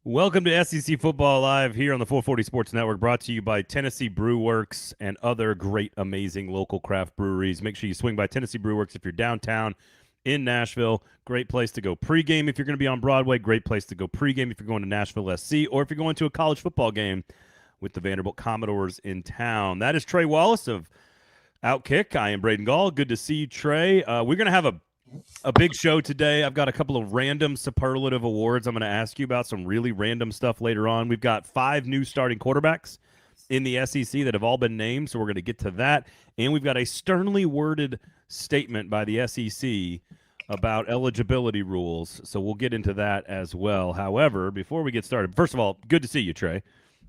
Welcome to SEC Football Live here on the 440 Sports Network, brought to you by Tennessee Brew Works and other great, amazing local craft breweries. Make sure you swing by Tennessee Brew Works if you're downtown in Nashville. Great place to go pregame if you're going to be on Broadway. Great place to go pregame if you're going to Nashville SC or if you're going to a college football game with the Vanderbilt Commodores in town. That is Trey Wallace of OutKick. I am Braden Gall. Good to see you, Trey. We're going to have a big show today. I've got a couple of random superlative awards I'm going to ask you about, some really random stuff later on. We've got 5 new starting quarterbacks in the SEC that have all been named, so we're going to get to that. And we've got a sternly worded statement by the SEC about eligibility rules, so we'll get into that as well. However, before we get started, first of all, good to see you, Trey.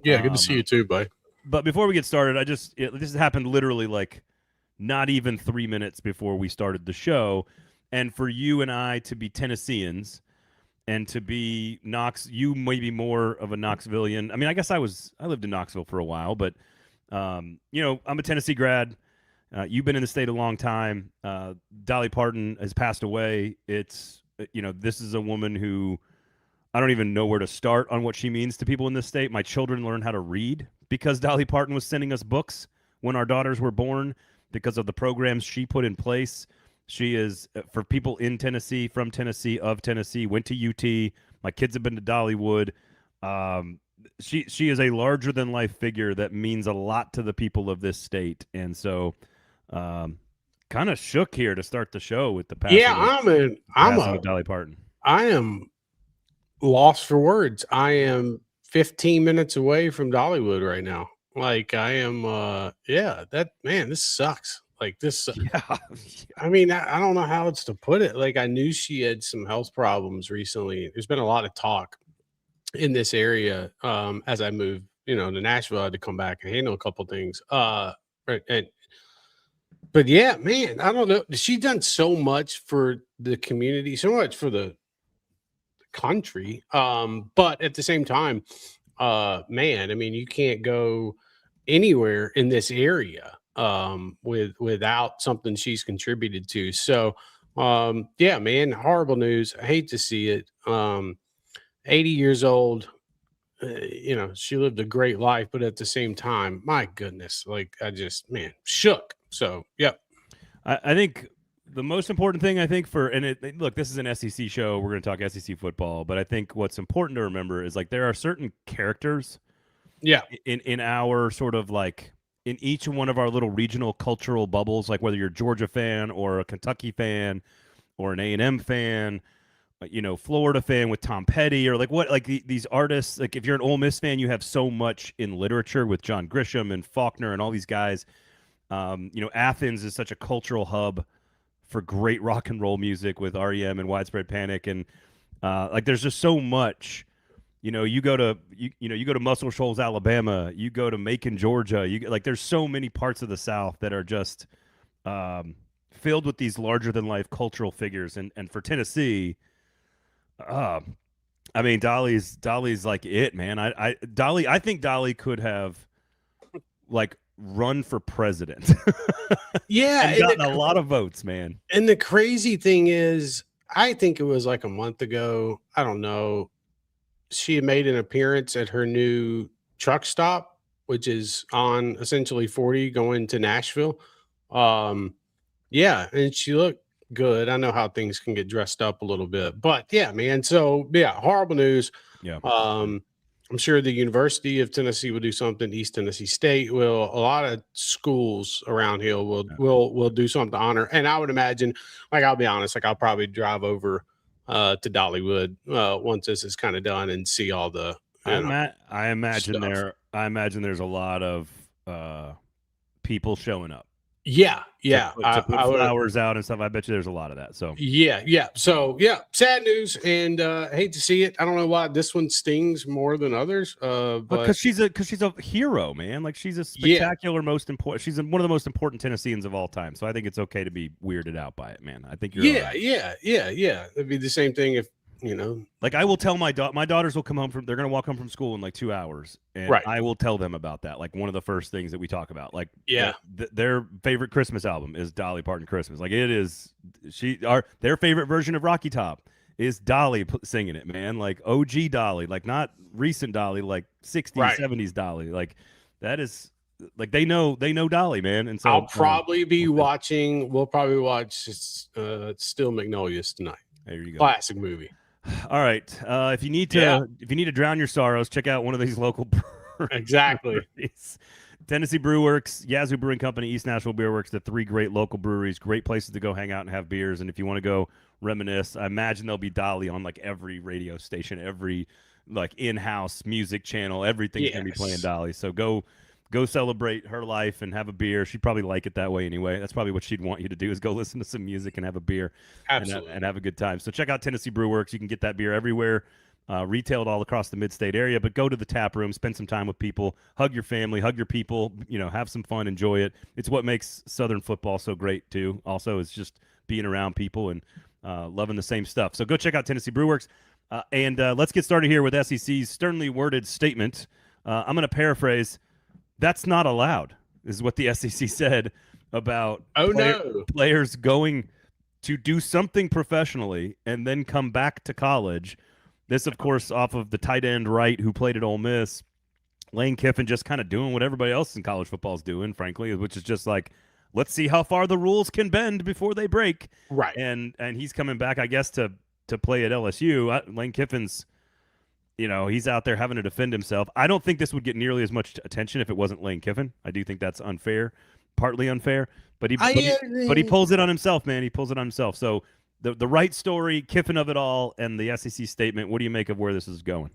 Yeah, good to see you too, bud. But before we get started, this happened literally like not even 3 minutes before we started the show. And for you and I to be Tennesseans and to be you may be more of a Knoxvillian. I mean, I guess I lived in Knoxville for a while, but, I'm a Tennessee grad. You've been in the state a long time. Dolly Parton has passed away. This is a woman who I don't even know where to start on what she means to people in this state. My children learned how to read because Dolly Parton was sending us books when our daughters were born because of the programs she put in place. She is, for people in Tennessee, from Tennessee, of Tennessee, went to UT. My kids have been to Dollywood. She is a larger-than-life figure that means a lot to the people of this state. And so kind of shook here to start the show with the passing of Dolly Parton. I am lost for words. I am 15 minutes away from Dollywood right now. Like, I am, this sucks. Like this, yeah. I mean, I don't know how else to put it. Like, I knew she had some health problems recently. There's been a lot of talk in this area. As I moved, to Nashville, I had to come back and handle a couple things. But yeah, man, I don't know. She's done so much for the community, so much for the country. But at the same time, man, I mean, you can't go anywhere in this area without something she's contributed to. So, yeah, man, horrible news. I hate to see it. 80 years old, she lived a great life, but at the same time, my goodness, like I just, man, shook. So, yep. I think the most important thing, look, this is an SEC show. We're going to talk SEC football, but I think what's important to remember is like there are certain characters in our sort of like in each one of our little regional cultural bubbles, like whether you're a Georgia fan or a Kentucky fan or an A&M fan, Florida fan with Tom Petty or these artists, like if you're an Ole Miss fan, you have so much in literature with John Grisham and Faulkner and all these guys. Athens is such a cultural hub for great rock and roll music with REM and Widespread Panic. And there's just so much. You go to Muscle Shoals, Alabama. You go to Macon, Georgia. There's so many parts of the South that are just filled with these larger than life cultural figures. And for Tennessee, I mean, Dolly's like it, man. I think Dolly could have run for president. Yeah, and gotten a lot of votes, man. And the crazy thing is, I think it was like a month ago. I don't know. She had made an appearance at her new truck stop, which is on essentially 40 going to Nashville. Yeah, and she looked good. I know how things can get dressed up a little bit, but yeah, man. So yeah, horrible news. Yeah. I'm sure the University of Tennessee will do something. East Tennessee State will. A lot of schools around here will do something to honor. And I would imagine, I'll be honest, I'll probably drive over to Dollywood once this is kind of done and see all the. I imagine stuff. there's a lot of people showing up. Yeah. To put flowers out and stuff. I bet you there's a lot of that. So yeah. So yeah, sad news, and hate to see it. I don't know why this one stings more than others. But because she's a hero, man. Like she's a spectacular, important. She's one of the most important Tennesseans of all time. So I think it's okay to be weirded out by it, man. I think you're yeah. right. It'd be the same thing if. Like I will tell my daughters will come home they're going to walk home from school in like 2 hours. And right. I will tell them about that. Like one of the first things that we talk about, like their favorite Christmas album is Dolly Parton Christmas. Like it is their favorite version of Rocky Top is Dolly singing it, man. Like OG Dolly, like not recent Dolly, like 60s, Right. 70s Dolly. Like that is like they know Dolly, man. And so I'll probably be watching. We'll probably watch Still Magnolias tonight. There you go. Classic movie. All right. If you need to drown your sorrows, check out one of these local exactly. Tennessee Brew Works, Yazoo Brewing Company, East Nashville Beer Works, the 3 great local breweries, great places to go hang out and have beers. And if you want to go reminisce, I imagine there'll be Dolly on like every radio station, every like in-house music channel, everything's gonna be playing Dolly. So go celebrate her life and have a beer. She'd probably like it that way anyway. That's probably what she'd want you to do is go listen to some music and have a beer. Absolutely. And have a good time. So check out Tennessee Brew Works. You can get that beer everywhere, retailed all across the mid-state area, but go to the tap room, spend some time with people, hug your family, hug your people, have some fun, enjoy it. It's what makes Southern football so great too. Also, it's just being around people and loving the same stuff. So go check out Tennessee Brew Works. And let's get started here with SEC's sternly worded statement. I'm going to paraphrase. That's not allowed, is what the SEC said about players going to do something professionally and then come back to college. This, of course, off of the tight end Wright who played at Ole Miss. Lane Kiffin just kind of doing what everybody else in college football is doing, frankly, which is just like, let's see how far the rules can bend before they break. Right. And he's coming back, I guess, to play at LSU. Lane Kiffin's, he's out there having to defend himself. I don't think this would get nearly as much attention if it wasn't Lane Kiffin. I do think that's unfair, partly unfair, but he pulls it on himself, man. He pulls it on himself. So the right story, Kiffin of it all, and the SEC statement. What do you make of where this is going?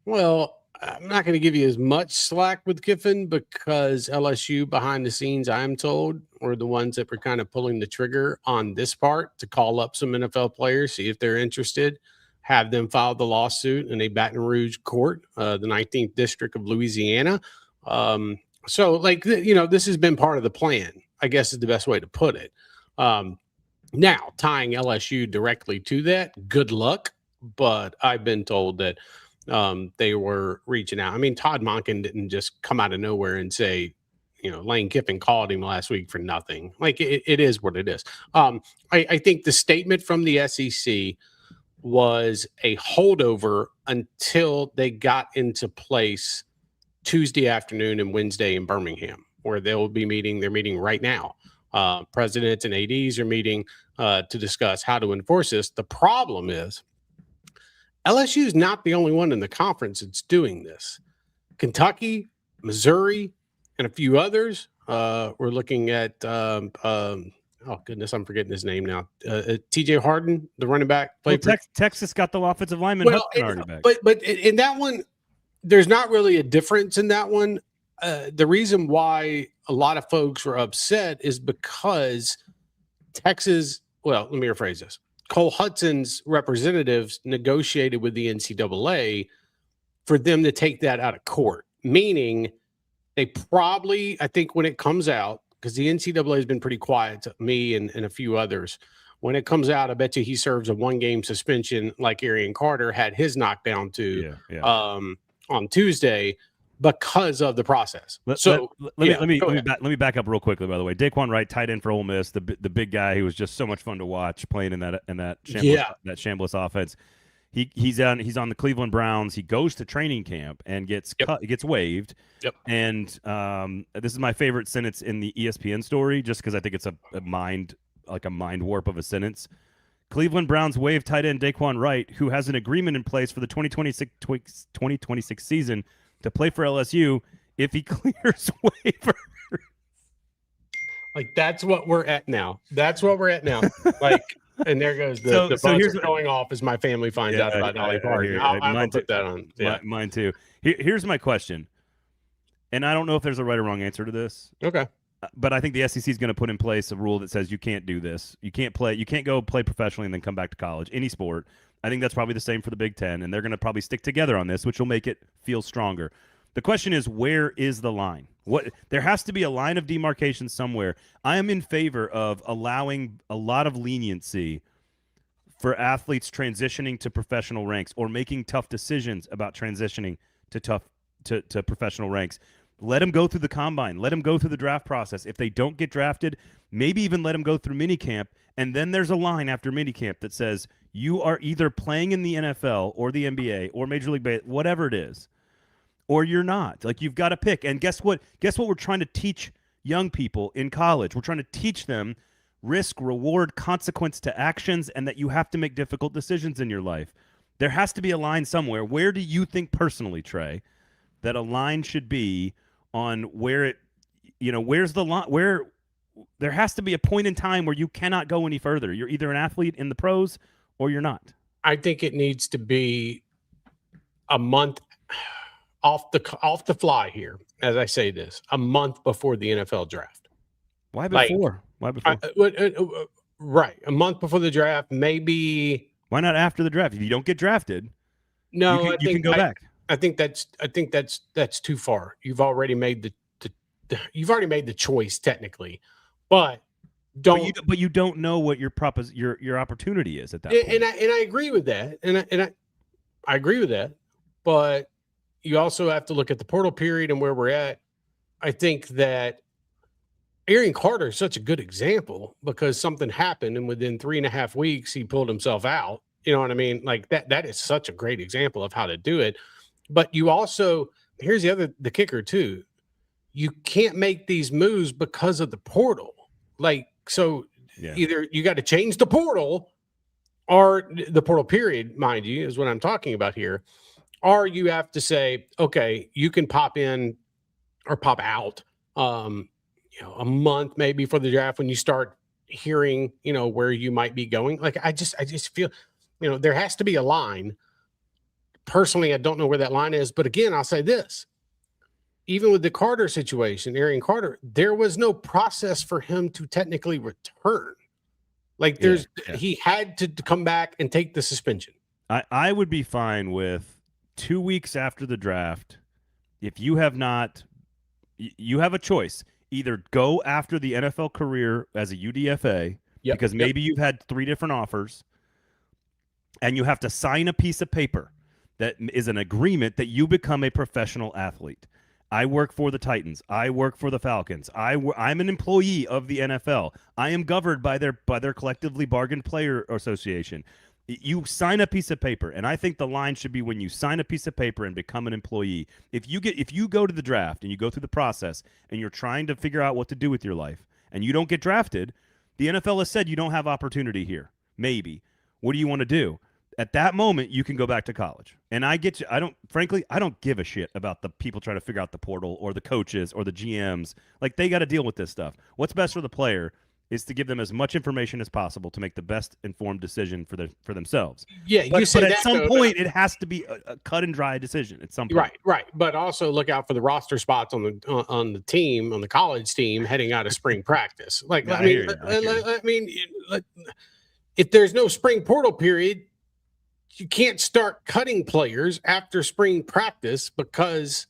Well, I'm not going to give you as much slack with Kiffin because LSU behind the scenes, I'm told, were the ones that were kind of pulling the trigger on this part to call up some NFL players, see if they're interested. Have them file the lawsuit in a Baton Rouge court, the 19th District of Louisiana. So, this has been part of the plan, I guess is the best way to put it. Now, tying LSU directly to that, good luck. But I've been told that they were reaching out. I mean, Todd Monken didn't just come out of nowhere and say, Lane Kiffin called him last week for nothing. Like, it is what it is. I think the statement from the SEC was a holdover until they got into place Tuesday afternoon and Wednesday in Birmingham, where they'll be meeting. They're meeting right now. Presidents and ADs are meeting to discuss how to enforce this. The problem is LSU is not the only one in the conference that's doing this. Kentucky, Missouri, and a few others. We're looking at oh goodness, I'm forgetting his name now. TJ Harden, the running back. Texas got the offensive lineman already back. But in that one, there's not really a difference in that one. The reason why a lot of folks were upset is because Texas. Well, let me rephrase this. Cole Hudson's representatives negotiated with the NCAA for them to take that out of court, meaning they probably, I think when it comes out, because the NCAA has been pretty quiet to me and a few others. When it comes out, I bet you he serves a 1-game suspension like Arian Carter had his knockdown to on Tuesday because of the process. Let me back up real quickly. By the way, Daquan Wright, tight end for Ole Miss, the big guy who was just so much fun to watch playing in that shambles offense. He's on the Cleveland Browns. He goes to training camp and gets waived. Yep. And this is my favorite sentence in the ESPN story, just because I think it's a mind warp of a sentence. Cleveland Browns waived tight end Daquan Wright, who has an agreement in place for the 2026 season to play for LSU if he clears waivers. Like, that's what we're at now. Like, and there goes the buzzer here's going off as my family finds out about Dolly Parton. I'll put that on. Yeah. Mine too. Here's my question, and I don't know if there's a right or wrong answer to this. Okay. But I think the SEC is going to put in place a rule that says you can't do this. You can't go play professionally and then come back to college, any sport. I think that's probably the same for the Big Ten, and they're going to probably stick together on this, which will make it feel stronger. The question is, where is the line? There has to be a line of demarcation somewhere. I am in favor of allowing a lot of leniency for athletes transitioning to professional ranks or making tough decisions about transitioning to professional ranks. Let them go through the combine. Let them go through the draft process. If they don't get drafted, maybe even let them go through minicamp. And then there's a line after minicamp that says You are either playing in the NFL or the NBA or Major League Baseball, whatever it is, or you're not. Like, you've got to pick. And guess what? Guess what we're trying to teach young people in college? We're trying to teach them risk, reward, consequence to actions, and that you have to make difficult decisions in your life. There has to be a line somewhere. Where do you think personally, Trey, that a line should be on where it, where's the line? Where there has to be a point in time where you cannot go any further. You're either an athlete in the pros or you're not. I think it needs to be a month off the fly here, as I say this, a month before the NFL draft. Why before? Right, a month before the draft, maybe. Why not after the draft? If you don't get drafted, no, you can go back. I think that's too far. You've already made the choice technically, but you don't know what your opportunity is at that point. And I agree with that, and I agree with that, but you also have to look at the portal period and where we're at. I think that Aaron Carter is such a good example because something happened, and within 3.5 weeks, he pulled himself out. You know what I mean? Like that is such a great example of how to do it. But you also, here's the kicker too. You can't make these moves because of the portal. Like, so either you got to change the portal or the portal period, mind you, is what I'm talking about here. Or you have to say, okay, you can pop in or pop out, a month maybe for the draft when you start hearing, where you might be going. Like, I just feel, there has to be a line. Personally, I don't know where that line is. But again, I'll say this. Even with the Carter situation, Aaron Carter, there was no process for him to technically return. Like, he had to come back and take the suspension. I would be fine with 2 weeks after the draft. If you have not, you have a choice. Either go after the NFL career as a UDFA, because maybe you've had 3 different offers, and you have to sign a piece of paper that is an agreement that you become a professional athlete. I work for the Titans. I work for the Falcons. I'm an employee of the NFL. I am governed by their collectively bargained player association. You sign a piece of paper, and I think the line should be when you sign a piece of paper and become an employee. If you go to the draft and you go through the process and you're trying to figure out what to do with your life and you don't get drafted, the NFL has said you don't have opportunity here. Maybe. What do you want to do? At that moment, you can go back to college. And I get you. I don't give a shit about the people trying to figure out the portal or the coaches or the GMs. Like, they got to deal with this stuff. What's best for the player is to give them as much information as possible to make the best informed decision for themselves. Yeah, but at some point, it has to be a cut and dry decision at some point. Right. But also look out for the roster spots on the team, on the college team heading out of spring practice. Like, I mean, if there's no spring portal period, you can't start cutting players after spring practice because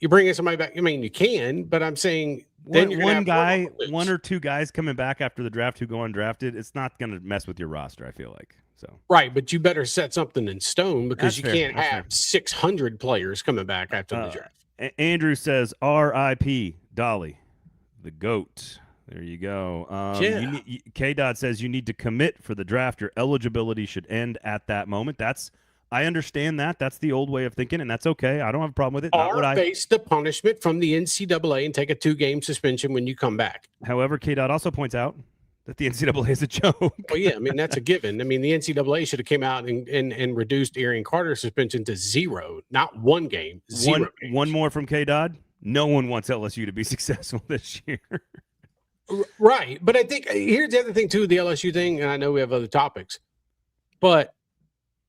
you're bringing somebody back. I mean, you can, but I'm saying then one or two guys coming back after the draft who go undrafted, it's not going to mess with your roster, I feel like. So right, but you better set something in stone because you can't have 600 players coming back after the draft. Andrew says, R.I.P. Dolly, the GOAT. There you go. K-Dot says you need to commit for the draft. Your eligibility should end at that moment. I understand that. That's the old way of thinking, and that's okay. I don't have a problem with it. Or face the punishment from the NCAA and take a 2-game suspension when you come back. However, K-Dot also points out that the NCAA is a joke. Well, yeah, I mean, that's a given. I mean, the NCAA should have came out and reduced Aaron Carter's suspension to 0, not 1 game, 0 games. One more from K-Dot. No one wants LSU to be successful this year. Right. But I think here's the other thing, too, the LSU thing, and I know we have other topics, but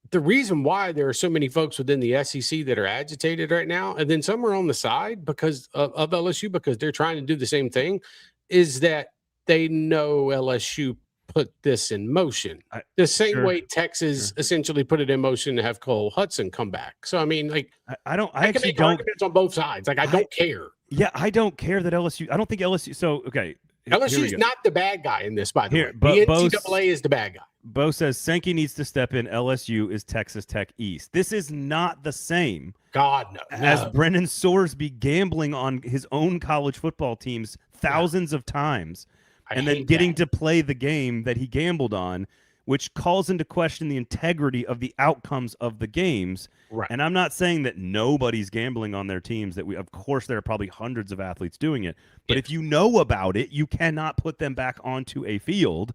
the reason why there are so many folks within the SEC that are agitated right now, and then some are on the side because of LSU because they're trying to do the same thing, is that they know LSU put this in motion. The same way Texas essentially put it in motion to have Cole Hudson come back. So, I mean, like, I actually don't arguments on both sides. Like, I don't care. Yeah, I don't care that LSU. I don't think LSU. So, okay. LSU is not the bad guy in this, by the way. The NCAA is the bad guy. Bo says Sankey needs to step in. LSU is Texas Tech East. This is not the same. God, no. As Brennan Sorsby gambling on his own college football teams thousands of times and then getting to play the game that he gambled on which calls into question the integrity of the outcomes of the games. Right. And I'm not saying that nobody's gambling on their teams. Of course, there are probably hundreds of athletes doing it. But if you know about it, you cannot put them back onto a field.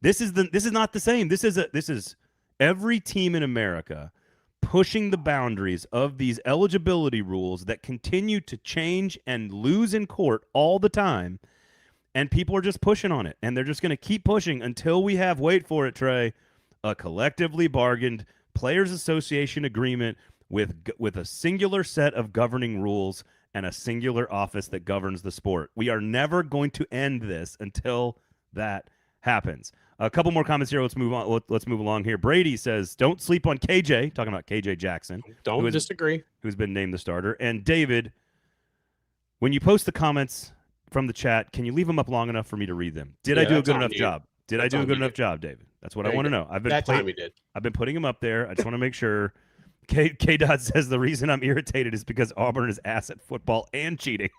This is not the same. This is every team in America pushing the boundaries of these eligibility rules that continue to change and lose in court all the time. And people are just pushing on it, and they're just going to keep pushing until we have, wait for it, Trey, a collectively bargained Players Association agreement with a singular set of governing rules and a singular office that governs the sport. We are never going to end this until that happens. A couple more comments here. Let's move on. Let's move along here. Brady says, "Don't sleep on KJ." Talking about KJ Jackson. Don't disagree. Who's been named the starter. And David, when you post the comments from the chat, can you leave them up long enough for me to read them? Did I do a good enough job? Did I do a good enough job, David? That's what I want to know. I've been putting them up there. I just want to make sure. K. Dodd says the reason I'm irritated is because Auburn is ass at football and cheating.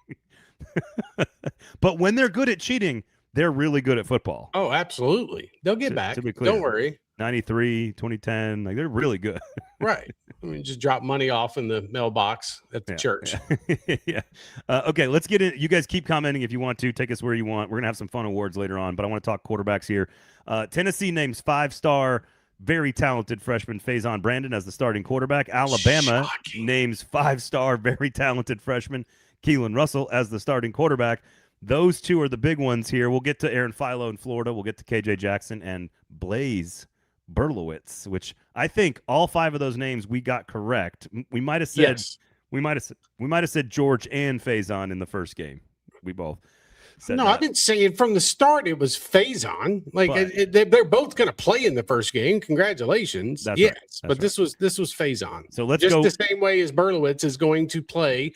But when they're good at cheating, they're really good at football. Oh, absolutely. They'll get back. To be clear. Don't worry. 93, 2010, like they're really good. Right. I mean, just drop money off in the mailbox at the church. Yeah. Okay, let's get in. You guys keep commenting if you want to. Take us where you want. We're going to have some fun awards later on, but I want to talk quarterbacks here. Tennessee names 5-star, very talented freshman Faizon Brandon as the starting quarterback. Alabama names 5-star, very talented freshman Keelon Russell as the starting quarterback. Those two are the big ones here. We'll get to Aaron Philo in Florida. We'll get to KJ Jackson and Blaze Berlowitz, which I think all 5 of those names we got correct. We might have said we might have said George and Faizon in the first game. We both said that. I didn't say it from the start. It was Faizon. Like they're both going to play in the first game. Congratulations. That's right. But this was Faizon. So let's just go the same way as Berlowitz is going to play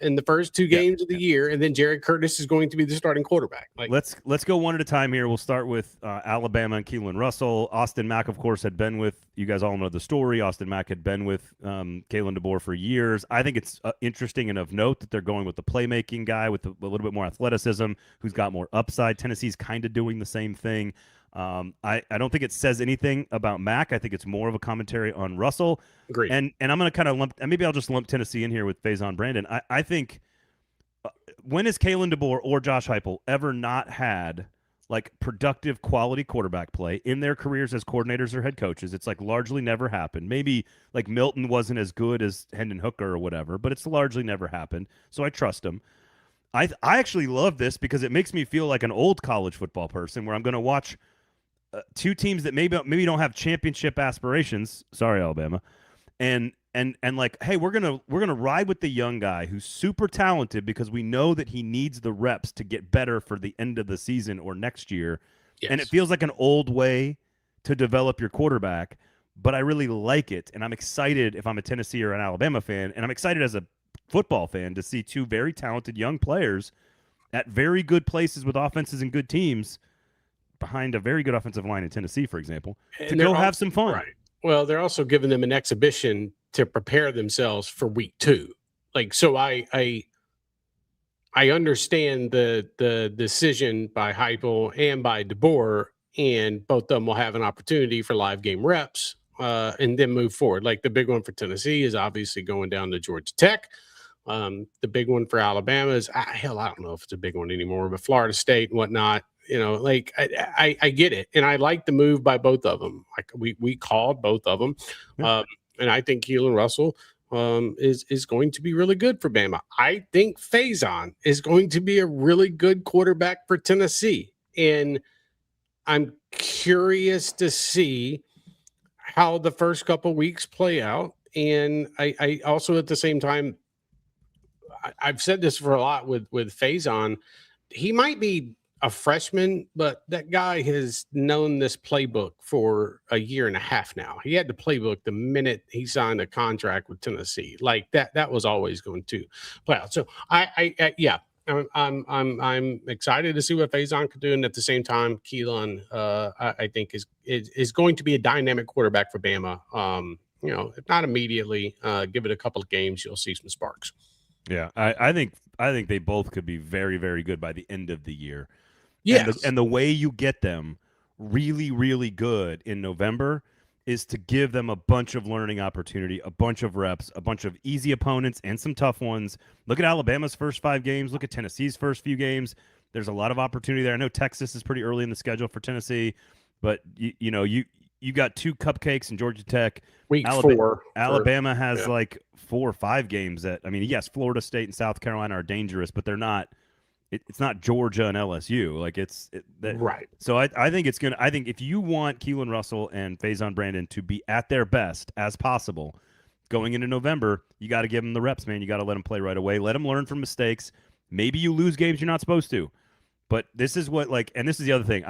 in the first 2 games of the year, and then Jared Curtis is going to be the starting quarterback. Like, let's go one at a time here. We'll start with Alabama and Keelon Russell. Austin Mack, of course, had been with – you guys all know the story. Austin Mack had been with Kalen DeBoer for years. I think it's interesting and of note that they're going with the playmaking guy with a little bit more athleticism who's got more upside. Tennessee's kind of doing the same thing. I don't think it says anything about Mack. I think it's more of a commentary on Russell. Agreed. And I'm going to kind of lump, and maybe I'll just lump Tennessee in here with Faizon Brandon. I think when has Kalen DeBoer or Josh Heupel ever not had like productive quality quarterback play in their careers as coordinators or head coaches? It's like largely never happened. Maybe like Milton wasn't as good as Hendon Hooker or whatever, but it's largely never happened. So I trust him. I actually love this because it makes me feel like an old college football person where I'm going to watch 2 teams that maybe don't have championship aspirations. Sorry, Alabama. And like, hey, we're gonna ride with the young guy who's super talented because we know that he needs the reps to get better for the end of the season or next year. Yes. And it feels like an old way to develop your quarterback, but I really like it. And I'm excited if I'm a Tennessee or an Alabama fan, and I'm excited as a football fan to see 2 very talented young players at very good places with offenses and good teams behind a very good offensive line in Tennessee, for example, to go have some fun. Right. Well, they're also giving them an exhibition to prepare themselves for week 2. Like, so I understand the decision by Heupel and by DeBoer, and both of them will have an opportunity for live game reps and then move forward. Like the big one for Tennessee is obviously going down to Georgia Tech. The big one for Alabama is, I don't know if it's a big one anymore, but Florida State and whatnot. You know, like I get it, and I like the move by both of them. Like we called both of them, and I think Keelon Russell is going to be really good for Bama. I think Faizon is going to be a really good quarterback for Tennessee, and I'm curious to see how the first couple weeks play out. And I also at the same time, I've said this for a lot with Faizon. He might be a freshman, but that guy has known this playbook for a year and a half now. He had the playbook the minute he signed a contract with Tennessee. Like that was always going to play out. So I'm excited to see what Faizon could do, and at the same time, Keelon I think is going to be a dynamic quarterback for Bama. You know, if not immediately, give it a couple of games, you'll see some sparks. Yeah, I think they both could be very, very good by the end of the year. Yes. And the way you get them really, really good in November is to give them a bunch of learning opportunity, a bunch of reps, a bunch of easy opponents and some tough ones. Look at Alabama's first 5 games. Look at Tennessee's first few games. There's a lot of opportunity there. I know Texas is pretty early in the schedule for Tennessee, but you got 2 cupcakes in Georgia Tech. Week 4. Alabama has like 4 or 5 games that, I mean, yes, Florida State and South Carolina are dangerous, but they're not. It's not Georgia and LSU. Like right. So I think it's gonna. I think if you want Keelon Russell and Faizon Brandon to be at their best as possible going into November, you got to give them the reps, man. You got to let them play right away. Let them learn from mistakes. Maybe you lose games you're not supposed to, but this is what and this is the other thing.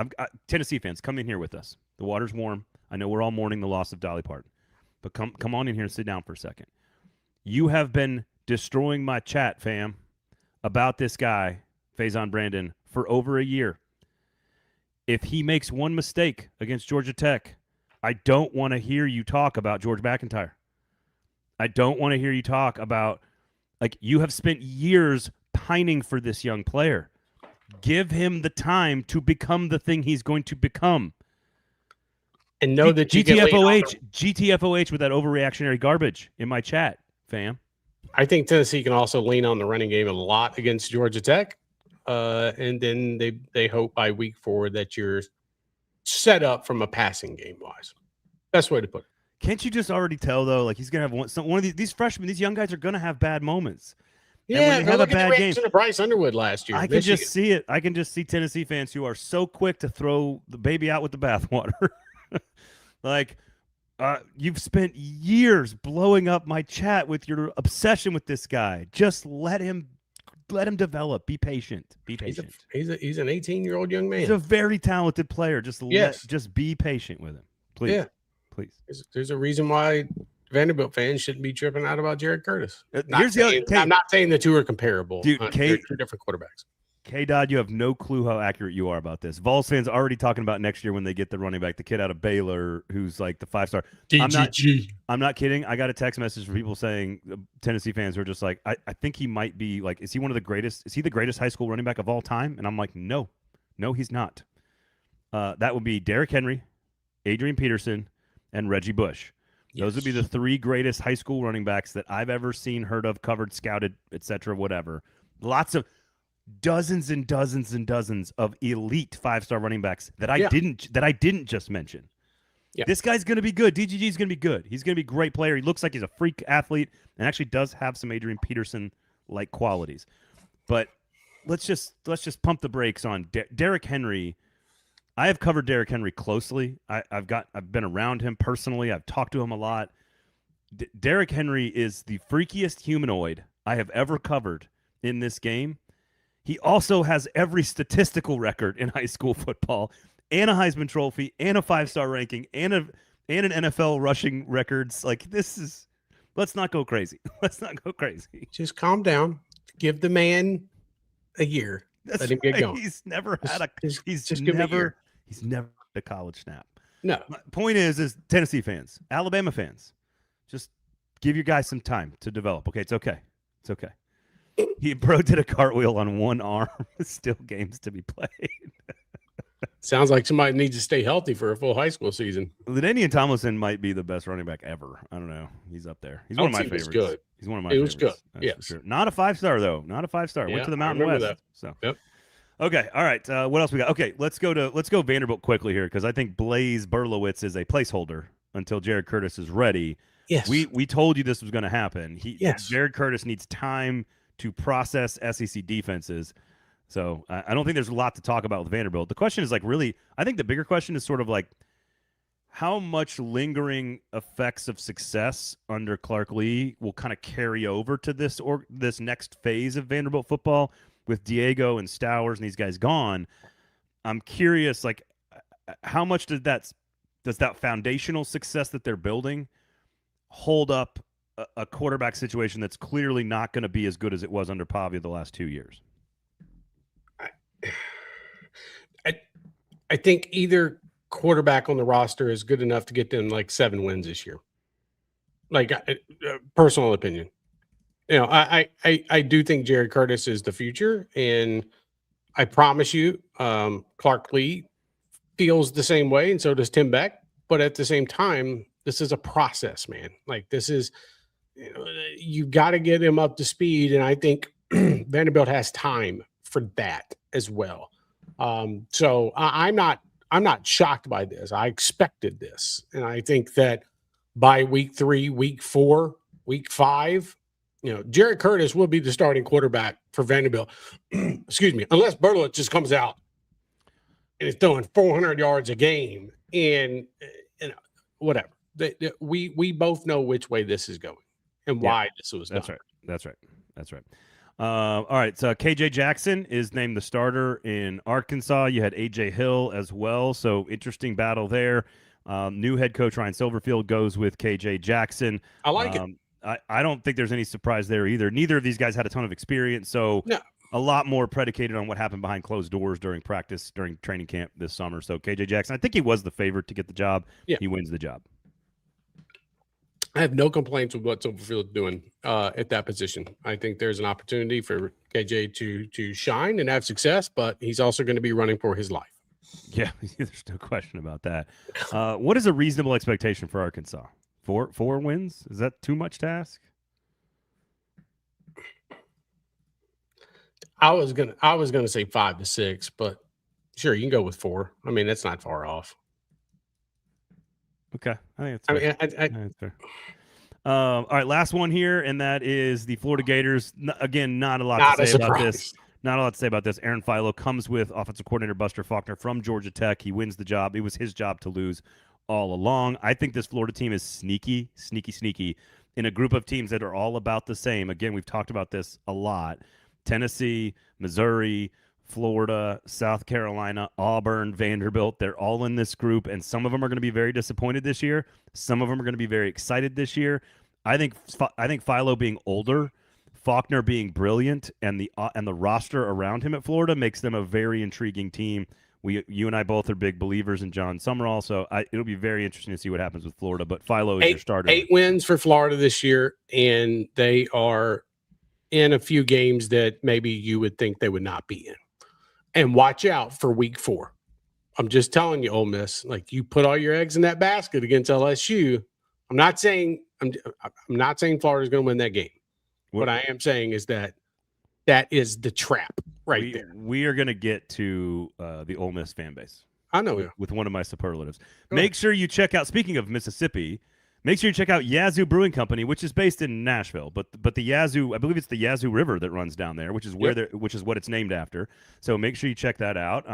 Tennessee fans, come in here with us. The water's warm. I know we're all mourning the loss of Dolly Parton, but come on in here and sit down for a second. You have been destroying my chat, fam, about this guy, Faizon Brandon, for over a year. If he makes one mistake against Georgia Tech, I don't want to hear you talk about George McIntyre. I don't want to hear you talk about, you have spent years pining for this young player. Give him the time to become the thing he's going to become. And know that you GTFOH with that overreactionary garbage in my chat, fam. I think Tennessee can also lean on the running game a lot against Georgia Tech. And then they hope by week 4 that you're set up from a passing game wise. Best way to put it. Can't you just already tell though? He's gonna have one of these freshmen. These young guys are gonna have bad moments. Yeah, and when they have a bad game. To Bryce Underwood last year. I can just see it. I can just see Tennessee fans who are so quick to throw the baby out with the bathwater. You've spent years blowing up my chat with your obsession with this guy. Just let him develop. Be patient. He's an 18-year-old young man. He's a very talented player. Just be patient with him, please. Yeah, please. There's a reason why Vanderbilt fans shouldn't be tripping out about Jared Curtis. I'm not saying the two are comparable. Dude, they're 2 different quarterbacks. K-Dodd, you have no clue how accurate you are about this. Vols fans already talking about next year when they get the running back, the kid out of Baylor who's like the 5-star. I'm not kidding. I got a text message from people saying Tennessee fans who are just like, I think he might be is he one of the greatest? Is he the greatest high school running back of all time? And I'm like, no, he's not. That would be Derrick Henry, Adrian Peterson, and Reggie Bush. Yes. Those would be the 3 greatest high school running backs that I've ever seen, heard of, covered, scouted, etc., whatever. Lots of dozens and dozens and dozens of elite 5-star running backs that I didn't just mention. Yeah. This guy's going to be good. DGG is going to be good. He's going to be a great player. He looks like he's a freak athlete and actually does have some Adrian Peterson-like qualities. But let's just pump the brakes on Derrick Henry. I have covered Derrick Henry closely. I've been around him personally. I've talked to him a lot. Derrick Henry is the freakiest humanoid I have ever covered in this game. He also has every statistical record in high school football, and a Heisman Trophy, and a 5-star ranking, and an NFL rushing records. Let's not go crazy. Let's not go crazy. Just calm down. Give the man a year. Let him get going. He's never had he's never had a college snap. No. My point is Tennessee fans, Alabama fans, just give your guy some time to develop. Okay, it's okay. It's okay. He did a cartwheel on one arm. Still games to be played. Sounds like somebody needs to stay healthy for a full high school season. LaDainian Tomlinson might be the best running back ever. I don't know. He's up there. He's one of my favorites. Good. He's one of my favorites. It was good. Yes. Sure. Not a 5-star, though. Not a 5-star. Went to the Mountain West. That. So. Yep. Okay. All right. What else we got? Okay. Let's go Vanderbilt quickly here because I think Blaze Berlowitz is a placeholder until Jared Curtis is ready. Yes. We told you this was going to happen. Jared Curtis needs time to process SEC defenses. So I don't think there's a lot to talk about with Vanderbilt. The question is really, I think the bigger question is sort of how much lingering effects of success under Clark Lee will kind of carry over to this next phase of Vanderbilt football with Diego and Stowers and these guys gone. I'm curious, how much does that foundational success that they're building hold up a quarterback situation that's clearly not going to be as good as it was under Pavia the last 2 years? I think either quarterback on the roster is good enough to get them 7 wins this year. Personal opinion. I do think Jared Curtis is the future, and I promise you, Clark Lee feels the same way, and so does Tim Beck. But at the same time, this is a process, man. Like this is, you've got to get him up to speed, and I think Vanderbilt has time for that as well. So I'm not shocked by this. I expected this, and I think that by week 3, week 4, week 5, Jared Curtis will be the starting quarterback for Vanderbilt. Excuse me, unless Berlowitz just comes out and is throwing 400 yards a game, and whatever. We both know which way this is going and why this was done. That's right. All right, so KJ Jackson is named the starter in Arkansas. You had AJ Hill as well, so interesting battle there. New head coach Ryan Silverfield goes with KJ Jackson. I like it. I don't think there's any surprise there either. Neither of these guys had a ton of experience, so a lot more predicated on what happened behind closed doors during practice, during training camp this summer. So KJ Jackson, I think he was the favorite to get the job. Yeah. He wins the job. I have no complaints with what Silverfield's doing at that position. I think there's an opportunity for KJ to shine and have success, but he's also going to be running for his life. Yeah, there's no question about that. What is a reasonable expectation for Arkansas? 4 wins? Is that too much to ask? I was gonna say 5 to 6, but sure, you can go with 4. I mean, that's not far off. Okay, I think it's fair. I think it's fair. All right, last one here, and that is the Florida Gators. Again, not a lot to say about this. Not a lot to say about this. Aaron Philo comes with offensive coordinator Buster Faulkner from Georgia Tech. He wins the job. It was his job to lose all along. I think this Florida team is sneaky in a group of teams that are all about the same. Again, we've talked about this a lot. Tennessee, Missouri, Florida, South Carolina, Auburn, Vanderbilt, they're all in this group, and some of them are going to be very disappointed this year. Some of them are going to be very excited this year. I think Philo being older, Faulkner being brilliant, and the roster around him at Florida makes them a very intriguing team. You and I both are big believers in John Summerall, so it'll be very interesting to see what happens with Florida. But Philo is your starter. 8 wins for Florida this year, and they are in a few games that maybe you would think they would not be in. And watch out for week 4. I'm just telling you, Ole Miss, like you put all your eggs in that basket against LSU. I'm not saying Florida's going to win that game. What I am saying is that is the trap there. We are going to get to the Ole Miss fan base. I know with one of my superlatives. Make sure you check out. Speaking of Mississippi, make sure you check out Yazoo Brewing Company, which is based in Nashville. But the Yazoo, I believe it's the Yazoo River that runs down there, which is which is what it's named after. So make sure you check that out.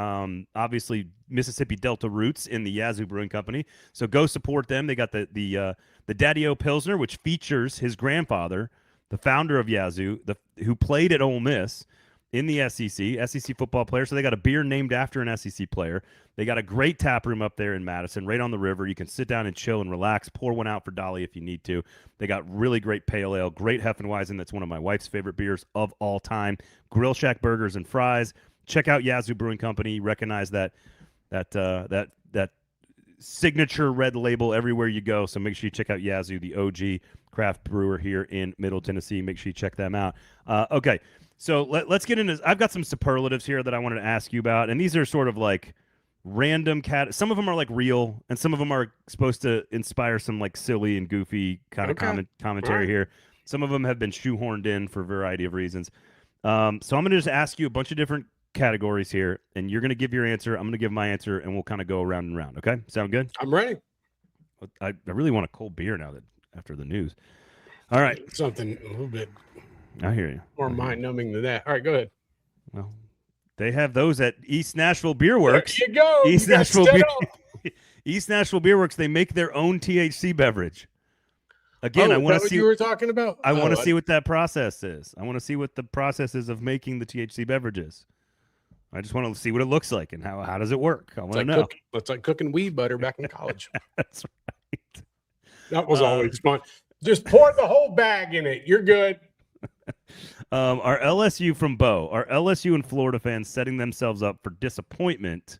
Obviously Mississippi Delta roots in the Yazoo Brewing Company. So go support them. They got the Daddy-O Pilsner, which features his grandfather, the founder of Yazoo, who played at Ole Miss in the SEC football player. So they got a beer named after an SEC player. They got a great tap room up there in Madison, right on the river. You can sit down and chill and relax, pour one out for Dolly if you need to. They got really great pale ale, great Heffenweisen. That's one of my wife's favorite beers of all time. Grill Shack burgers and fries. Check out Yazoo Brewing Company. Recognize that signature red label everywhere you go. So make sure you check out Yazoo, the OG craft brewer here in Middle Tennessee. Make sure you check them out. Okay. So let's get into – I've got some superlatives here that I wanted to ask you about, and these are sort of like random some of them are like real, and some of them are supposed to inspire some like silly and goofy kind of commentary here. Some of them have been shoehorned in for a variety of reasons. So I'm going to just ask you a bunch of different categories here, and you're going to give your answer. I'm going to give my answer, and we'll kind of go around and round, okay? Sound good? I'm ready. I really want a cold beer now after the news. All right. Something a little bit – I hear you. More mind-numbing than that. All right, go ahead. Well, they have those at East Nashville Beer Works. There you go. East Nashville Beer Works. They make their own THC beverage. Again, I want to see what you were talking about. I want to see what that process is. I want to see what the process is of making the THC beverages. I just want to see what it looks like and how does it work. I want to know. It's like cooking weed butter back in college. That's right. That was always fun. Just pour the whole bag in it. You're good. Are LSU and Florida fans setting themselves up for disappointment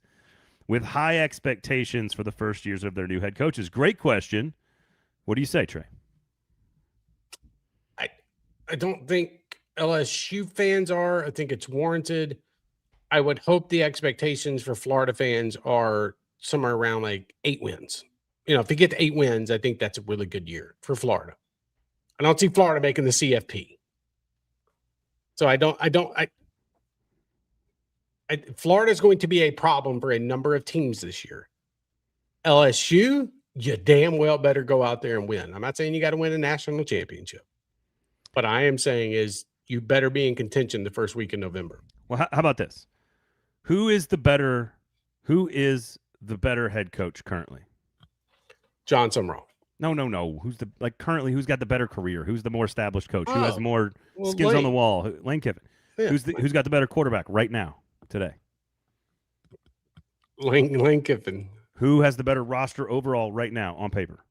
with high expectations for the first years of their new head coaches? Great question. What do you say, Trey? I don't think LSU fans are. I think it's warranted. I would hope the expectations for Florida fans are somewhere around like 8 wins. If you get to 8 wins, I think that's a really good year for Florida. I don't see Florida making the CFP. So Florida is going to be a problem for a number of teams this year. LSU, you damn well better go out there and win. I'm not saying you got to win a national championship, but I am saying is you better be in contention the first week in November. Well, how about this? Who is the better head coach currently? John Summerall. No. Who's got the better career? Who's the more established coach? Who has more skins on the wall? Lane Kiffin. Yeah, who's got the better quarterback right now today? Lane Kiffin. Who has the better roster overall right now on paper?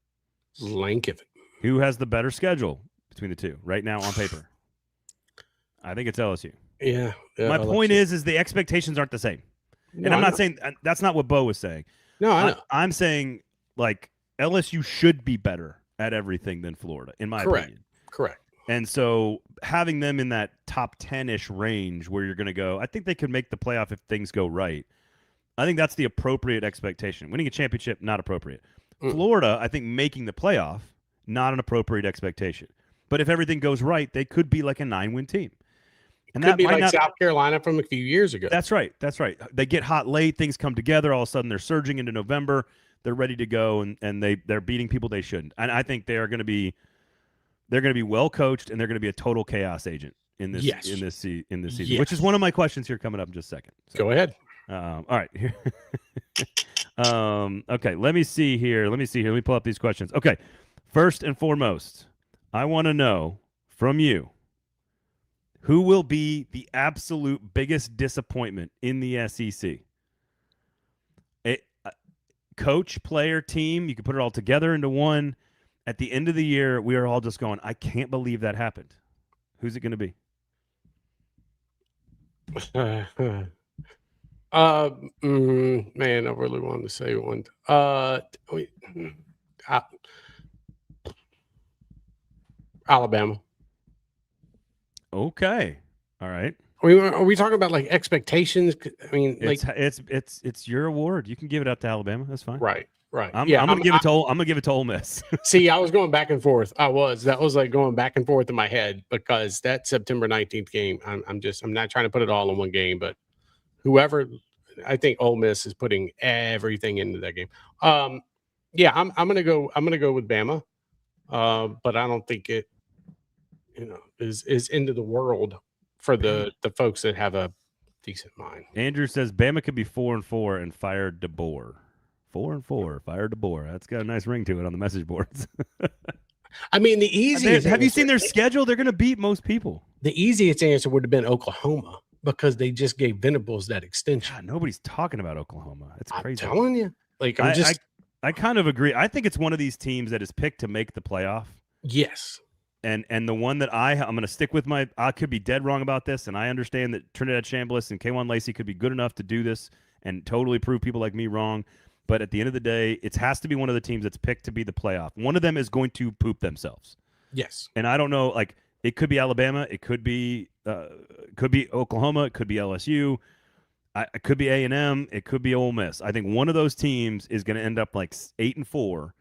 Lane Kiffin. Who has the better schedule between the two right now on paper? I think it's LSU. Yeah. My point is the expectations aren't the same. No, and I'm not saying that's not what Bo was saying. No, I know. I'm saying like LSU should be better at everything than Florida, in my opinion. Correct. And so having them in that top 10-ish range where you're going to go, I think they could make the playoff if things go right. I think that's the appropriate expectation. Winning a championship, not appropriate. Florida, I think making the playoff, not an appropriate expectation. But if everything goes right, they could be like a 9-win team. And could be like South Carolina from a few years ago. That's right. They get hot late. Things come together. All of a sudden, they're surging into November. They're ready to go, and they're beating people they shouldn't. And I think they're going to be well coached, and they're going to be a total chaos agent in this season. Yes. Which is one of my questions here coming up in just a second. So, go ahead. All right. Okay. Let me see here. Let me pull up these questions. Okay. First and foremost, I want to know from you, who will be the absolute biggest disappointment in the SEC? Coach, player, team, you can put it all together into one. At the end of the year, we are all just going, I can't believe that happened. Who's it going to be? Man, I really wanted to say one. Alabama. Okay. All right. Are we talking about like expectations? I mean, it's your award. You can give it up to Alabama. That's fine. Right. I'm gonna give it to Ole Miss. See, I was going back and forth. That was like going back and forth in my head because that September 19th game. I'm not trying to put it all in one game, but whoever, I think Ole Miss is putting everything into that game. I'm gonna go with Bama, but I don't think it, is into the world for the folks that have a decent mind. Andrew says Bama could be 4-4 and fire DeBoer. 4-4, fire DeBoer. That's got a nice ring to it on the message boards. I mean, the easiest. Have you seen their schedule? They're going to beat most people. The easiest answer would have been Oklahoma because they just gave Venables that extension. God, nobody's talking about Oklahoma. It's crazy. I'm telling you. I kind of agree. I think it's one of these teams that is picked to make the playoff. Yes. And the one that I'm going to stick with I could be dead wrong about this, and I understand that Trinidad Chambliss and K1 Lacey could be good enough to do this and totally prove people like me wrong. But at the end of the day, it has to be one of the teams that's picked to be the playoff. One of them is going to poop themselves. Yes. And I don't know, like it could be Alabama, it could be Oklahoma, it could be LSU, it could be A&M, it could be Ole Miss. I think one of those teams is going to end up like 8-4.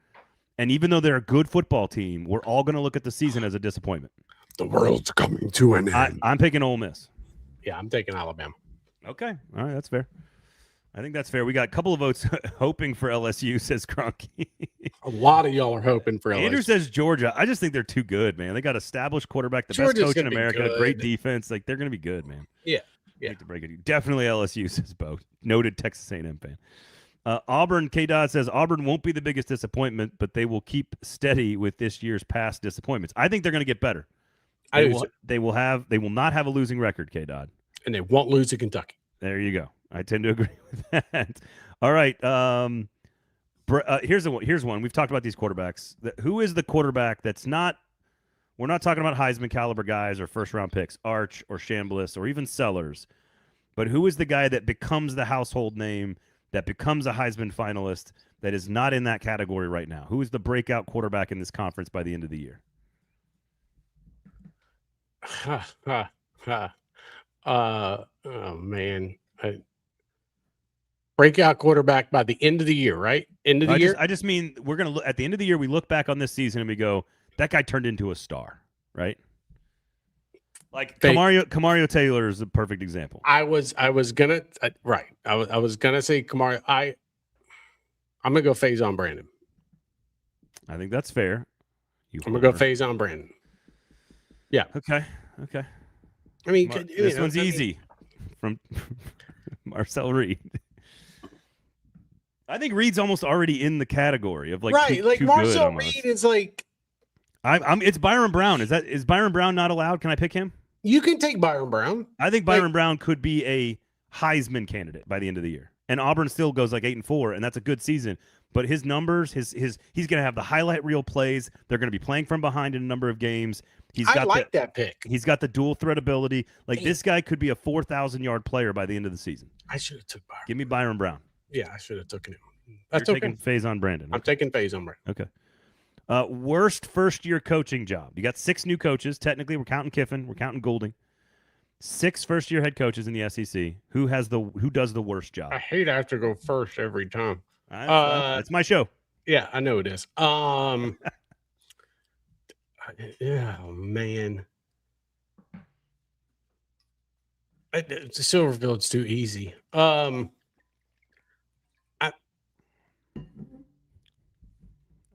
And even though they're a good football team, we're all going to look at the season as a disappointment. The world's coming to an end. I'm picking Ole Miss. Yeah, I'm taking Alabama. Okay. All right, that's fair. I think that's fair. We got a couple of votes hoping for LSU, says Cronky. A lot of y'all are hoping for LSU. Andrew says Georgia. I just think they're too good, man. They got established quarterback, the best coach in America, great defense. Like, they're going to be good, man. Yeah. To break it. Definitely LSU, says Bo. Noted Texas A&M fan. Auburn, K-Dot says Auburn won't be the biggest disappointment, but they will keep steady with this year's past disappointments. I think they're going to get better. They will not have a losing record, K-Dot. And they won't lose to Kentucky. There you go. I tend to agree with that. All right. Here's one. We've talked about these quarterbacks. Who is the quarterback that's not – we're not talking about Heisman caliber guys or first-round picks, Arch or Chambliss or even Sellers, but who is the guy that becomes the household name, that becomes a Heisman finalist, that is not in that category right now? Who is the breakout quarterback in this conference by the end of the year? Oh, man. breakout quarterback by the end of the year, right? End of the year. I just mean we're gonna look at the end of the year. We look back on this season and we go, that guy turned into a star, right? Like Kamario Taylor is a perfect example. I was gonna right. I was gonna say Kamario. I'm gonna go Faizon Brandon. I think that's fair. I'm gonna go Faizon Brandon. Yeah. Okay. I mean, this one's easy from Marcel Reed. I think Reed's almost already in the category of like right. Like too Marcel good Reed is like. It's Byron Brown. Is Byron Brown not allowed? Can I pick him? You can take Byron Brown. I think Byron Brown could be a Heisman candidate by the end of the year. And Auburn still goes like 8-4, and that's a good season. But his numbers, he's going to have the highlight reel plays. They're going to be playing from behind in a number of games. I like that pick. He's got the dual threat ability. Like this guy could be a 4,000-yard player by the end of the season. I should have took Byron. Give me Byron Brown. Yeah, I should have taken him. That's You're taking Faizon Brandon. I'm taking Faizon Brandon. Okay. Worst first-year coaching job. You got 6 new coaches. Technically, we're counting Kiffin. We're counting Goulding. 6 first-year head coaches in the SEC. Who does the worst job? I hate I have to go first every time. It's my show. Yeah, I know it is. Yeah, man. Silverfield's too easy.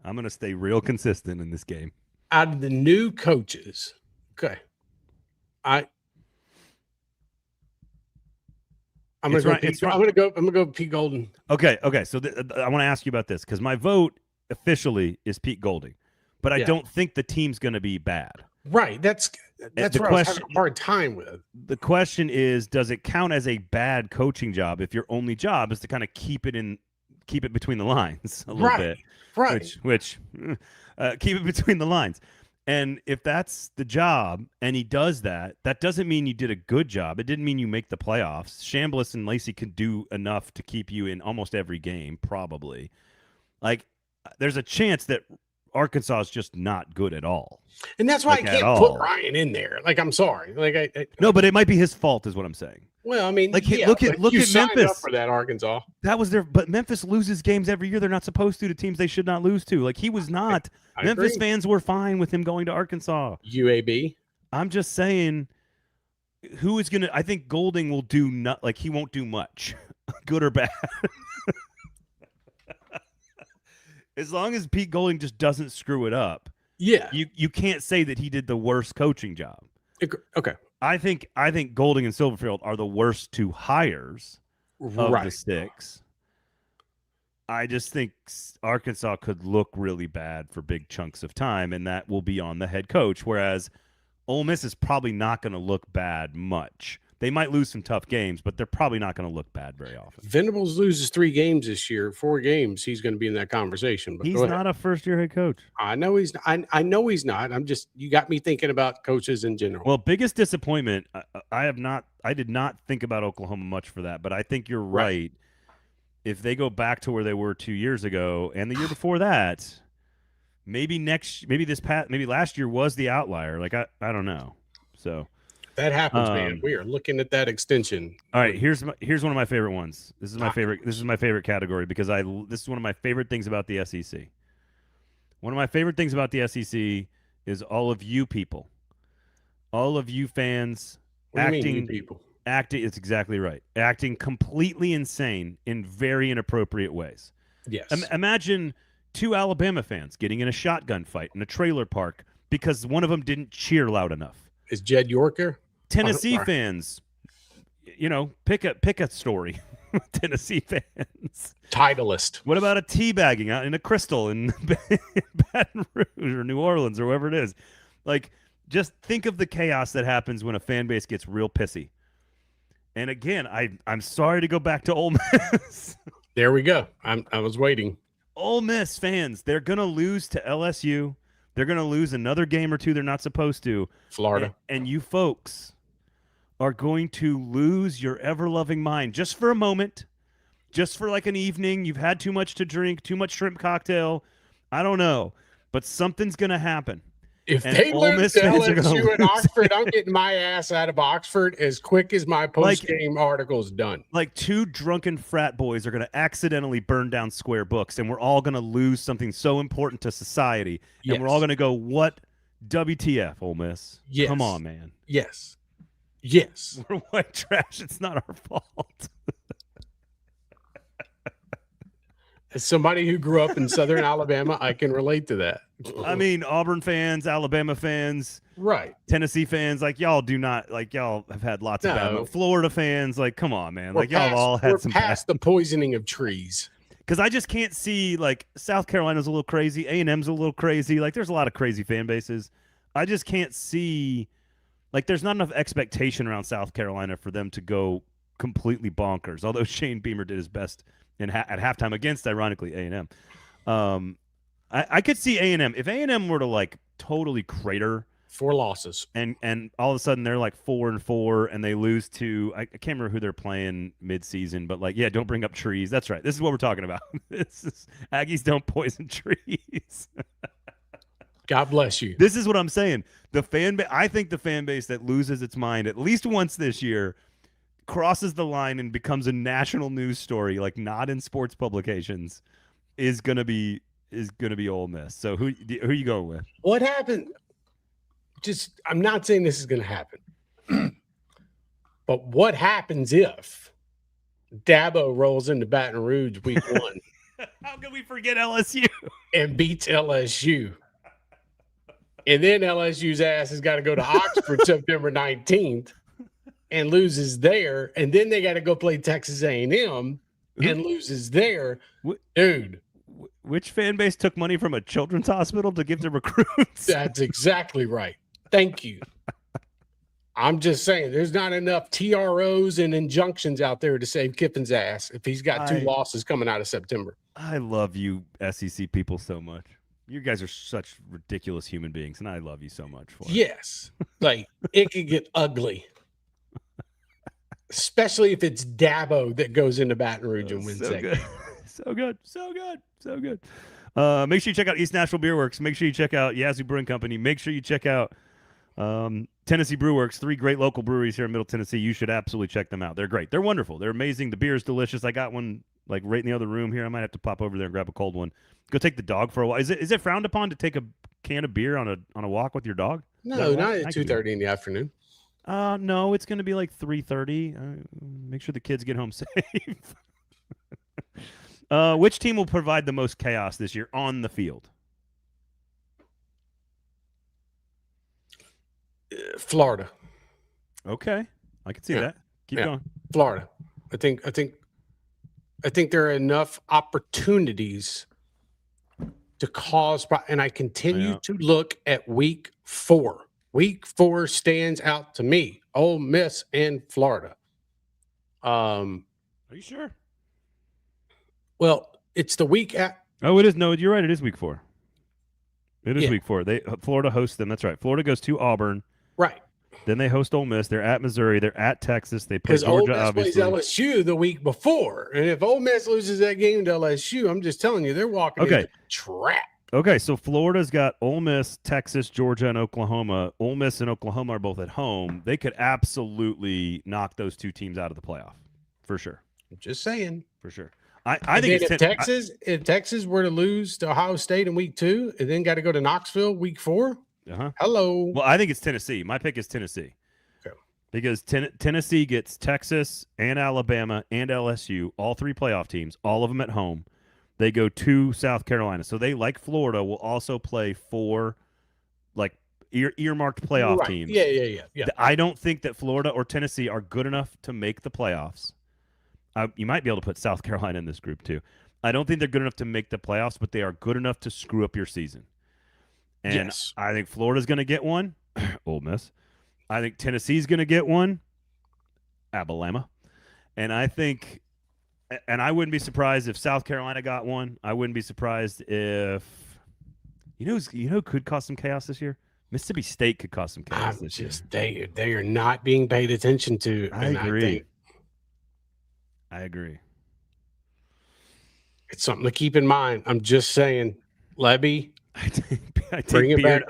I'm going to stay real consistent in this game. Out of the new coaches, okay, I'm going to go Pete Golding. Okay. So I want to ask you about this because my vote officially is Pete Golding, but I don't think the team's going to be bad. Right. That's what I was having a hard time with. The question is, does it count as a bad coaching job if your only job is to kind of keep it between the lines a little bit? Right. Which keep it between the lines. And if that's the job and he does that, that doesn't mean you did a good job. It didn't mean you make the playoffs. Chambliss and Lacey could do enough to keep you in almost every game, probably. Like, there's a chance that Arkansas is just not good at all. And that's why I can't put Ryan in there. Like, I'm sorry. Like, no, but it might be his fault, is what I'm saying. Well, I mean, like, look at Memphis up for that Arkansas. That was but Memphis loses games every year they're not supposed to teams they should not lose to. Like, he was not. Memphis fans were fine with him going to Arkansas. UAB. I'm just saying, who is gonna? I think Golding will do not like he won't do much, good or bad. As long as Pete Golding just doesn't screw it up. Yeah, you can't say that he did the worst coaching job. Okay. I think Golding and Silverfield are the worst 2 hires of the 6. I just think Arkansas could look really bad for big chunks of time, and that will be on the head coach, whereas Ole Miss is probably not going to look bad much. They might lose some tough games, but they're probably not going to look bad very often. Venables loses 3 games this year, 4 games. He's going to be in that conversation. But he's not a first-year head coach. I know he's. I know he's not. I'm just. You got me thinking about coaches in general. Well, biggest disappointment. I did not think about Oklahoma much for that, but I think you're right. If they go back to where they were 2 years ago and the year before that, maybe last year was the outlier. Like I don't know. So. That happens, man. We are looking at that extension. All right, here's one of my favorite ones. This is my favorite. This is my favorite category because this is one of my favorite things about the SEC. One of my favorite things about the SEC is all of you people, all of you fans acting. It's exactly right. Acting completely insane in very inappropriate ways. Yes. Imagine 2 Alabama fans getting in a shotgun fight in a trailer park because one of them didn't cheer loud enough. Is Jed Yorker? Tennessee fans, pick a story. Tennessee fans. Titleist. What about a teabagging out in a Crystal in Baton Rouge or New Orleans or wherever it is? Like, just think of the chaos that happens when a fan base gets real pissy. And again, I'm sorry to go back to Ole Miss. There we go. I was waiting. Ole Miss fans, they're going to lose to LSU. They're going to lose another game or 2 they're not supposed to. Florida. And you folks are going to lose your ever-loving mind just for a moment, just for like an evening. You've had too much to drink, too much shrimp cocktail. I don't know. But something's going to happen. If they lose to LSU and Oxford, I'm getting my ass out of Oxford as quick as my post-game article is done. Like 2 drunken frat boys are going to accidentally burn down Square Books, and we're all going to lose something so important to society. Yes. And we're all going to go, what? WTF, Ole Miss? Yes. Come on, man. Yes. We're white trash. It's not our fault. As somebody who grew up in Southern Alabama, I can relate to that. I mean, Auburn fans, Alabama fans, right? Tennessee fans, like y'all do not, like y'all have had lots of bad. Florida fans, like, come on, man, like y'all all had some past the poisoning of trees. Because I just can't see, like, South Carolina's a little crazy, A&M's a little crazy, like there's a lot of crazy fan bases. I just can't see, like, there's not enough expectation around South Carolina for them to go completely bonkers. Although Shane Beamer did his best at halftime against, ironically, A&M. I could see A&M. If A&M were to, like, totally crater 4 losses and all of a sudden they're like 4-4 and they lose to, I can't remember who they're playing mid-season, but, like, yeah, don't bring up trees. That's right. This is what we're talking about. Aggies don't poison trees. God bless you. This is what I'm saying. I think the fan base that loses its mind at least once this year crosses the line and becomes a national news story, like not in sports publications, is gonna be Ole Miss. So who you going with? What happened? I'm not saying this is gonna happen, but what happens if Dabo rolls into Baton Rouge week 1? How can we forget LSU? And beats LSU. And then LSU's ass has got to go to Oxford September 19th. And loses there, and then they got to go play Texas A&M and loses there. Dude. Which fan base took money from a children's hospital to give to recruits? That's exactly right. Thank you. I'm just saying there's not enough TROs and injunctions out there to save Kiffin's ass if he's got 2 losses coming out of September. I love you SEC people so much. You guys are such ridiculous human beings, and I love you so much for it. Yes. Like, it could get ugly. Especially if it's Dabo that goes into Baton Rouge and wins that game. So good. Make sure you check out East Nashville Beer Works. Make sure you check out Yazoo Brewing Company. Make sure you check out Tennessee Brew Works. 3 great local breweries here in Middle Tennessee. You should absolutely check them out. They're great. They're wonderful. They're amazing. The beer is delicious. I got one like right in the other room here. I might have to pop over there and grab a cold one. Go take the dog for a while. Is it frowned upon to take a can of beer on a walk with your dog? No, not at 2:30 in the afternoon. No, it's going to be like 3:30. Make sure the kids get home safe. Which team will provide the most chaos this year on the field? Florida. Okay, I can see that. Keep going. Florida. I think there are enough opportunities to cause, and I continue to look at week 4. Week 4 stands out to me. Ole Miss and Florida. Are you sure? Well, it's the week at. Oh, it is. No, you're right. It is week 4. It is week 4. Florida hosts them. That's right. Florida goes to Auburn. Right. Then they host Ole Miss. They're at Missouri. They're at Texas. They play Georgia, Ole Miss obviously. plays LSU the week before. And if Ole Miss loses that game to LSU, I'm just telling you, they're walking into a trap. Okay, so Florida's got Ole Miss, Texas, Georgia, and Oklahoma. Ole Miss and Oklahoma are both at home. They could absolutely knock those 2 teams out of the playoff, for sure. I'm just saying. For sure. I think if Texas were to lose to Ohio State in week 2 and then got to go to Knoxville week 4, hello. Well, I think it's Tennessee. My pick is Tennessee. Okay. Because Tennessee gets Texas and Alabama and LSU, all 3 playoff teams, all of them at home. They go to South Carolina. So they, like Florida, will also play 4 like earmarked playoff teams. Yeah. I don't think that Florida or Tennessee are good enough to make the playoffs. You might be able to put South Carolina in this group too. I don't think they're good enough to make the playoffs, but they are good enough to screw up your season. And I think Florida's going to get one. Ole Miss. I think Tennessee's going to get one. Alabama. And I think... And I wouldn't be surprised if South Carolina got one. I wouldn't be surprised if you know who could cause some chaos this year? Mississippi State could cause some chaos this year. They are not being paid attention to. I agree. I agree. It's something to keep in mind. I'm just saying, Lebby. I think I take beer.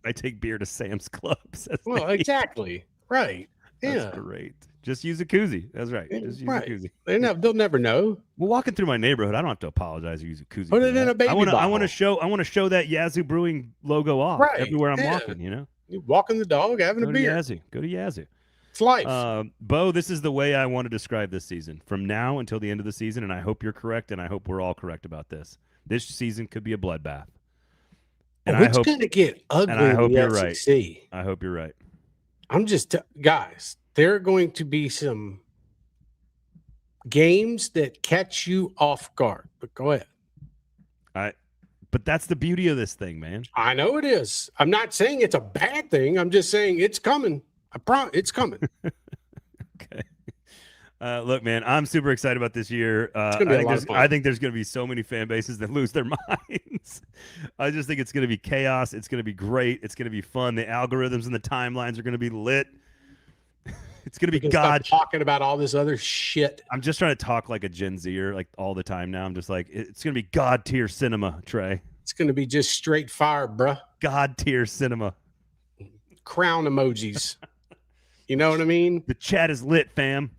I take beer to Sam's Clubs. Well, exactly. Right. That's great. Just use a koozie. That's right. Just use a koozie. They'll never know. Well, walking through my neighborhood, I don't have to apologize or use a koozie. Put it in a baby bottle. I want to show that Yazoo Brewing logo off everywhere I'm walking. You're walking the dog, having a beer. Go to Yazoo. It's life. Bo, this is the way I want to describe this season from now until the end of the season, and I hope you're correct, and I hope we're all correct about this. This season could be a bloodbath. And it's going to get ugly. And I hope you're right. I hope you're right. I'm just guys. There are going to be some games that catch you off guard. But go ahead. But that's the beauty of this thing, man. I know it is. I'm not saying it's a bad thing. I'm just saying it's coming. I promise it's coming. Okay. Look, man, I'm super excited about this year. I think there's going to be so many fan bases that lose their minds. I just think it's going to be chaos. It's going to be great. It's going to be fun. The algorithms and the timelines are going to be lit. It's going to be God talking about all this other shit. I'm just trying to talk like a Gen Zer like all the time now. I'm just like, it's going to be God tier cinema, Trey. It's going to be just straight fire, bruh. God tier cinema. Crown emojis. You know what I mean? The chat is lit, fam.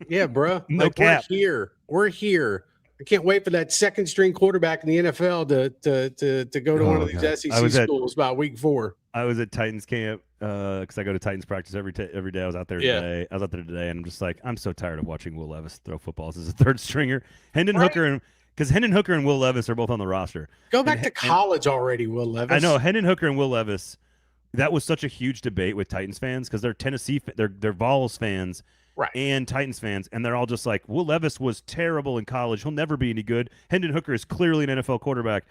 Yeah, bruh. No cap. We're here. I can't wait for that second string quarterback in the NFL to go to one of these SEC schools about week 4. I was at Titans camp because I go to Titans practice every day. I was out there today. I was out there today, and I'm just like, I'm so tired of watching Will Levis throw footballs as a third stringer. Hendon Hooker and Will Levis are both on the roster. Go back to college already, Will Levis. I know Hendon Hooker and Will Levis. That was such a huge debate with Titans fans because they're they're Vols fans. Right. And Titans fans, and they're all just like, Will Levis was terrible in college. He'll never be any good. Hendon Hooker is clearly an NFL quarterback.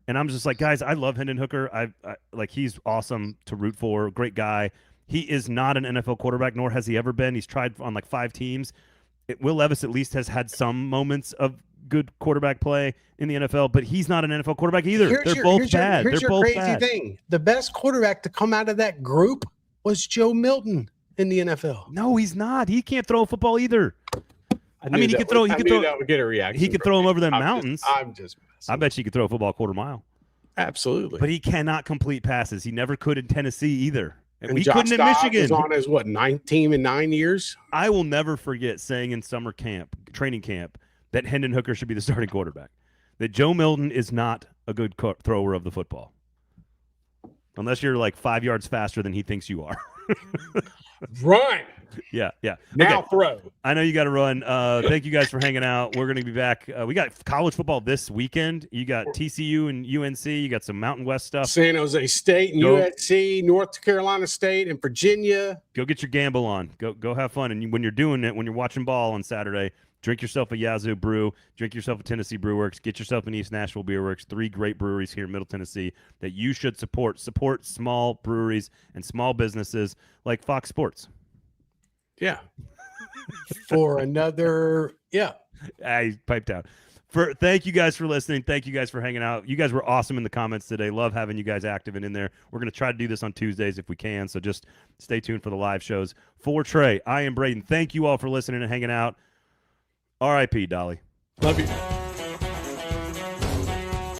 And I'm just like, guys, I love Hendon Hooker. I like, he's awesome to root for. Great guy. He is not an NFL quarterback, nor has he ever been. He's tried on like 5 teams. Will Levis at least has had some moments of good quarterback play in the NFL, but he's not an NFL quarterback either. They're both bad. Here's your crazy thing. The best quarterback to come out of that group was Joe Milton in the NFL. No, he's not. He can't throw a football either. I mean, he could throw. That would get a reaction. He could throw him over the mountains. I'm just. I bet you could throw a football a quarter mile. Absolutely. But he cannot complete passes. He never could in Tennessee either. And he couldn't in Michigan. Was on his 9th team in 9 years. I will never forget saying in summer camp, training camp, that Hendon Hooker should be the starting quarterback. That Joe Milton is not a good thrower of the football, unless you're like 5 yards faster than he thinks you are. Run. Yeah. Now throw. I know you got to run. Thank you guys for hanging out. We're going to be back. We got college football this weekend. You got TCU and UNC. You got some Mountain West stuff. San Jose State and USC, North Carolina State and Virginia. Go get your gamble on. Go have fun. And when you're doing it, when you're watching ball on Saturday, drink yourself a Yazoo brew. Drink yourself a Tennessee Brew Works. Get yourself an East Nashville Beer Works. 3 great breweries here in Middle Tennessee that you should support. Support small breweries and small businesses like Fox Sports. Yeah. For another, I piped out. Thank you guys for listening. Thank you guys for hanging out. You guys were awesome in the comments today. Love having you guys active and in there. We're going to try to do this on Tuesdays if we can, so just stay tuned for the live shows. For Trey, I am Braden. Thank you all for listening and hanging out. R.I.P. Dolly. Love you.